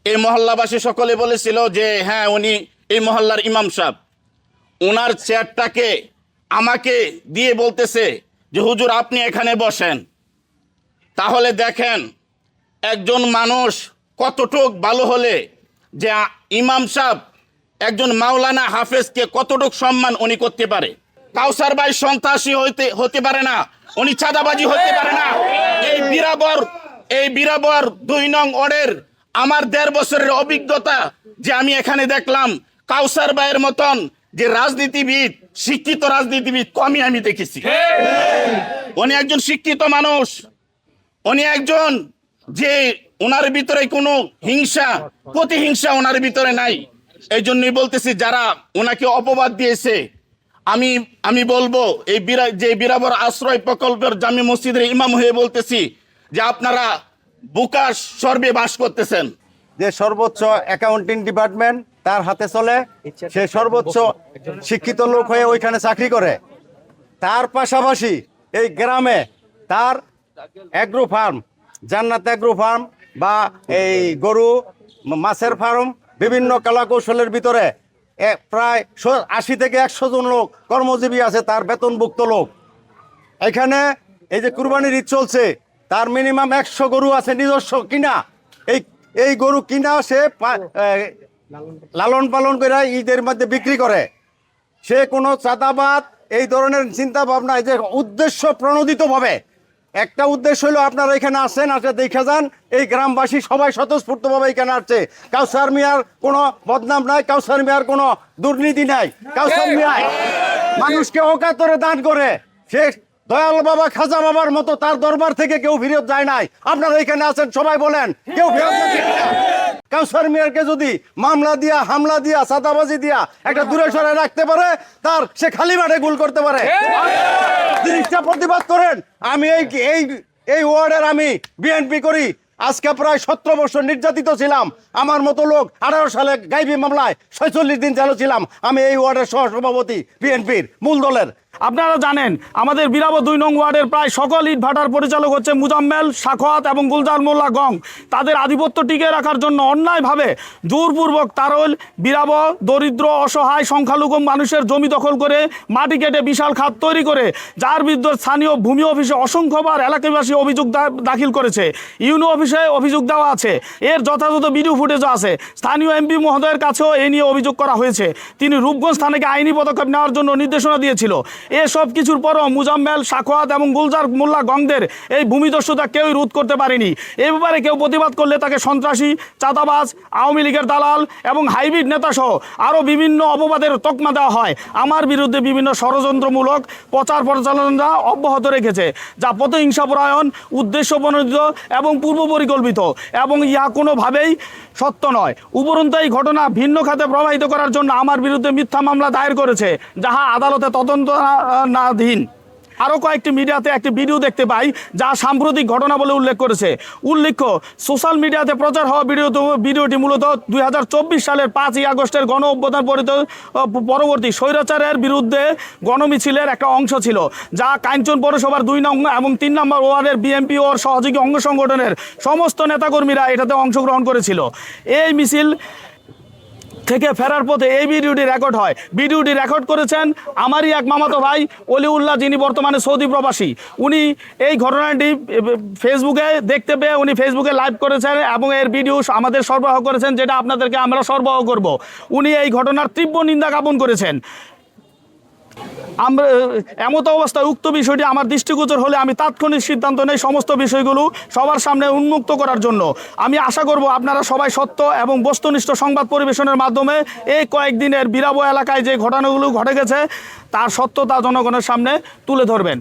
এই মহল্লাবাসী সকলে বলেছিল যে হ্যাঁ উনি এই মহল্লার ইমাম সাহেব। ওনার চেয়ারটাকে আমাকে দিয়ে বলতেছে যে হুজুর আপনি এখানে বসেন। তাহলে দেখেন একজন মানুষ কতটুক ভালো হলে যে ইমাম সাহেব একজন মাওলানা হাফেজকে কতটুক সম্মান উনি করতে পারে। কাউসার ভাই সন্ত্রাসী হতে পারে না, উনি চাঁদাবাজি হতে পারে না। এই বীরাবর 2 নং ওয়ার্ডের আমার 1.5 বছরের অভিজ্ঞতা যে আমি এখানে দেখলাম কাউসার ভাইয়ের মতন যে রাজনীতিবিদ, শিক্ষিত রাজনীতিবিদ কমই আমি দেখেছি। উনি একজন শিক্ষিত মানুষ, উনি একজন যে ওনার ভিতরে কোনো হিংসা প্রতিহিংসা ওনার ভিতরে নাই। এই জন্যই বলতেছি যারা ওনাকে অপবাদ দিয়েছে, আমি বলবো এই বীরাবর আশ্রয় প্রকল্পের জামি মসজিদের ইমাম হয়ে বলতেছি যে আপনারা বুকাশ সর্বে বাস করতেছেন। যে সর্বোচ্চ অ্যাকাউন্টিং ডিপার্টমেন্ট তার হাতে চলে, সে সর্বোচ্চ শিক্ষিত লোক হয়ে ওইখানে চাকরি করে। তার পাশাপাশি এই গ্রামে তার অ্যাগ্রো ফার্ম, জান্নাত অ্যাগ্রো ফার্ম বা এই গরু মাছের ফার্ম, বিভিন্ন কলাকৌশলের ভিতরে প্রায় 80 থেকে 100 জন লোক কর্মজীবী আছে, তার বেতনভুক্ত লোক। এখানে এই যে কুরবানির ঈদ চলছে, তার মিনিমাম 100 গরু আছে নিজস্ব কিনা। এই গরু কিনা সে লালন পালন করে ঈদের মধ্যে বিক্রি করে। সে কোনো চাঁদাবাদ এই ধরনের চিন্তা ভাবনা, যে উদ্দেশ্য প্রণোদিতভাবে একটা উদ্দেশ্য হলো আপনারা এখানে আসেন, আসে দেখে যান। এই গ্রামবাসী সবাই স্বতঃস্ফূর্তভাবে এখানে আসছে। কাউসার মিয়ার কোনো বদনাম নাই, কাউসার মিয়ার কোনো দুর্নীতি নাই। কাউসার মিয়া মানুষকে অকাতরে দান করে। সে দয়াল বাবা খাজা বাবার মতো তার দরবার থেকে কেউ ফিরত যায় নাই। আপনারা এখানে আছেন, সবাই বলেন কেউ ফিরত যায়? কাউসার মিয়ারকে যদি মামলা দিয়া, হামলা দিয়া, চাঁদাবাজি দিয়া একটা দূরে সরে রাখতে পারে, তার সে খালি মাঠে গোল করতে পারে। জিনিসটা প্রতিবাদ করেন। আমি এই ওয়ার্ডের আমি বিএনপি করি। আজকে প্রায় 17 বছর নির্যাতিত ছিলাম। আমার মতো লোক 18 সালে গাইবি মামলায় 46 দিন জেলে ছিলাম। আমি এই ওয়ার্ডের সহসভাপতি বিএনপির মূল দলের। আপনারা জানেন আমাদের বীরাবর 2 নং ওয়ার্ডের প্রায় সকল ইট ভাটার পরিচালক হচ্ছে মুজাম্মেল, সাখাওয়াত এবং গুলজার মোল্লা গং। তাদের আধিপত্য টিকিয়ে রাখার জন্য অন্যায়ভাবে জোরপূর্বক তারল বীরাবর দরিদ্র অসহায় সংখ্যালঘু মানুষের জমি দখল করে মাটি কেটে বিশাল খাত তৈরি করে, যার বিরুদ্ধে স্থানীয় ভূমি অফিসে অসংখ্যবার এলাকাবাসী অভিযোগ দাখিল করেছে। ইউনো অফিসে অভিযোগ দেওয়া আছে, এর যথাযথ ভিডিও ফুটেজও আছে। স্থানীয় এমপি মহোদয়ের কাছেও এই নিয়ে অভিযোগ করা হয়েছে। তিনি রূপগঞ্জ থানাকে আইনি পদক্ষেপ নেওয়ার জন্য নির্দেশনা দিয়েছিল। এসব কিছুর পরও মুজাম্মেল, সাখাওয়াত এবং গুলজার মোল্লা গংদের এই ভূমিদস্যুতা কেউই রোধ করতে পারেনি। এ ব্যাপারে কেউ প্রতিবাদ করলে তাকে সন্ত্রাসী, চাঁদাবাজ, আওয়ামী লীগের দালাল এবং হাইব্রিড নেতাসহ আরও বিভিন্ন অপবাদের তকমা দেওয়া হয়। আমার বিরুদ্ধে বিভিন্ন ষড়যন্ত্রমূলক প্রচার প্রচারণা অব্যাহত রেখেছে, যা প্রতিহিংসাপরায়ণ, উদ্দেশ্য প্রণোদিত এবং পূর্ব পরিকল্পিত, এবং ইহা কোনোভাবেই সত্য নয়। উপরন্তু এই ঘটনা ভিন্ন খাতে প্রবাহিত করার জন্য আমার বিরুদ্ধে মিথ্যা মামলা দায়ের করেছে, যাহা আদালতে তদন্তনাধীন। আরও কয়েকটি মিডিয়াতে একটি ভিডিও দেখতে পাই যা সাম্প্রতিক ঘটনা বলে উল্লেখ করেছে। উল্লেখ্য, সোশ্যাল মিডিয়াতে প্রচার হওয়া ভিডিওটি মূলত 2024 সালের 5ই আগস্টের গণ অভ্যুত্থান পরবর্তী স্বৈরাচারের বিরুদ্ধে গণমিছিলের একটা অংশ ছিল, যা কাঞ্চন পৌরসভার 2 নং এবং 3 নম্বর ওয়ার্ডের বিএনপি ও সহযোগী অঙ্গ সংগঠনের সমস্ত নেতাকর্মীরা এটাতে অংশগ্রহণ করেছিল। এই মিছিল থেকে ফেরার পথে এই ভিডিওটি রেকর্ড হয়। ভিডিওটি রেকর্ড করেছেন আমারই এক মামাতো ভাই অলিউল্লাহ, যিনি বর্তমানে সৌদি প্রবাসী। উনি এই ঘটনাটি ফেসবুকে দেখতে পেয়ে উনি ফেসবুকে লাইভ করেছেন এবং এর ভিডিও আমাদের সরবরাহ করেছেন, যেটা আপনাদেরকে আমরা সরবরাহ করব। উনি এই ঘটনার তীব্র নিন্দা জ্ঞাপন করেছেন। আমরা এমত অবস্থায় উক্ত বিষয়টি আমার দৃষ্টিগোচর হলে আমি তাৎক্ষণিক সিদ্ধান্ত নেই সমস্ত বিষয়গুলো সবার সামনে উন্মুক্ত করার জন্য। আমি আশা করব আপনারা সবাই সত্য এবং বস্তুনিষ্ঠ সংবাদ পরিবেশনের মাধ্যমে এই কয়েকদিনের বীরাবর এলাকায় যে ঘটনাগুলো ঘটে গেছে তার সত্যতা জনগণের সামনে তুলে ধরবেন।